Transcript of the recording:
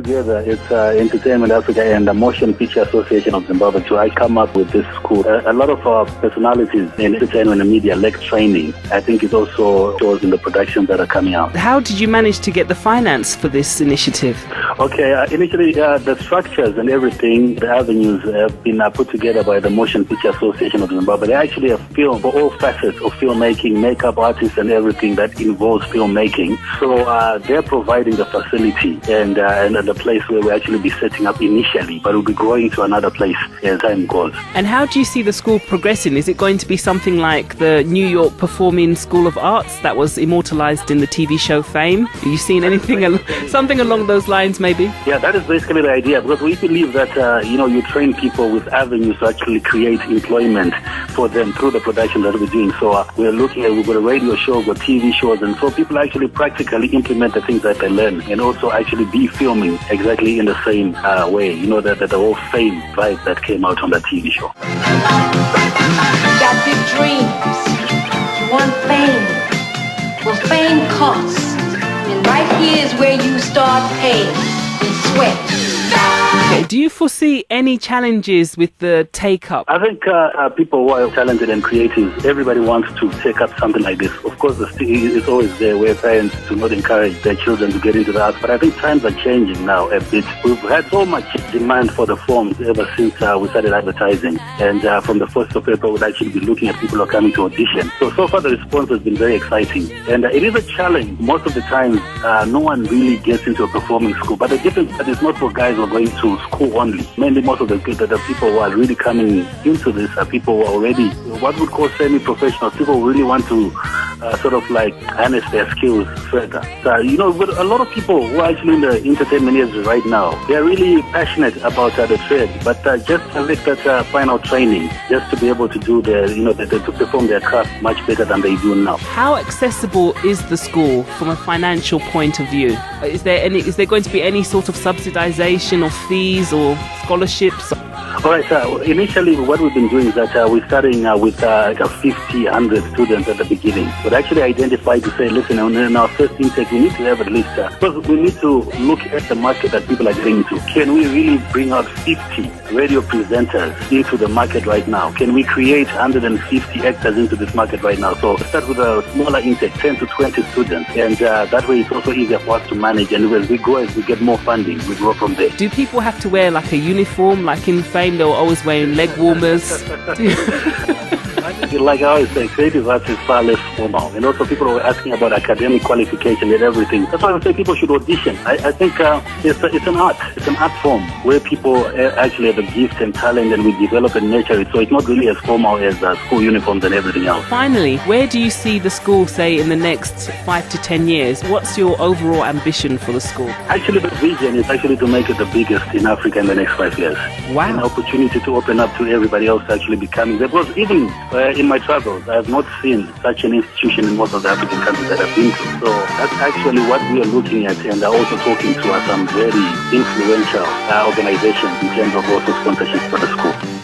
together, it's Entertainment Africa and the Motion Picture Association of Zimbabwe to come up with this school. A lot of our personalities in entertainment and media lack training. I think it also shows in the productions that are coming out. How did you manage to get the finance for this initiative? Okay, initially the structures and everything, the avenues have been put together by the Motion Picture Association of Zimbabwe. They actually have film for all facets of filmmaking, makeup artists and everything that involves filmmaking. So they're providing the facility and the place where we'll actually be setting up initially, but we'll be growing to another place as time goes. And how do you see the school progressing? Is it going to be something like the New York Performing School of Arts that was immortalized in the TV show Fame? Are you seeing anything, something along those lines maybe? Yeah, that is basically the idea, because we believe that, you train people with avenues to actually create employment for them through the production that we're doing. So we've got a radio show, we've got TV shows, and so people actually practically implement the things that they learn and also actually be filming exactly in the same way. The whole Fame vibe that came out on that TV show. You got big dreams. You want fame. Well, fame costs. And right here is where you start paying in sweat. Okay, do you foresee any challenges with the take-up? I think people who are talented and creative, everybody wants to take up something like this. Of course, it's always there where parents do not encourage their children to get into the arts, but I think times are changing now a bit. We've had so much demand for the forms ever since we started advertising, and from the 1st of April, we'll actually be looking at people who are coming to audition. So far the response has been very exciting, and it is a challenge. Most of the time, no one really gets into a performing school, but the difference is that it's not for guys who are going to school only. Mainly most of the people who are really coming into this are people who are already what we call semi-professional, people who really want to sort of like harness their skills further. So, with a lot of people who are actually in the entertainment industry right now, they are really passionate about the trade, but just select that final training just to be able to do to perform their craft much better than they do now. How accessible is the school from a financial point of view? Is there going to be any sort of subsidization or fees or scholarships? All right, initially what we've been doing is that we're starting with 50, 100 students at the beginning. But actually identified to say, listen, in our first intake, we need to have at least, because we need to look at the market that people are getting into. Can we really bring out 50 radio presenters into the market right now? Can we create 150 actors into this market right now? So start with a smaller intake, 10 to 20 students. And that way it's also easier for us to manage. And as we go, as we get more funding, we grow from there. Do people have to wear like a uniform, like in Fame? They were always wearing leg warmers. Like I always say, creative arts is far less formal. And also people are asking about academic qualification and everything. That's why I say people should audition. I think it's an art. It's an art form where people actually have a gift and talent, and we develop and nurture it. So it's not really as formal as school uniforms and everything else. Finally, where do you see the school, say, in the next 5 to 10 years? What's your overall ambition for the school? Actually, the vision is actually to make it the biggest in Africa in the next 5 years. Wow. An opportunity to open up to everybody else actually becoming there. Because even in my travels, I have not seen such an institution in most of the African countries that I've been to. So that's actually what we are looking at, and also talking to some very influential organizations in terms of also sponsorship for the school.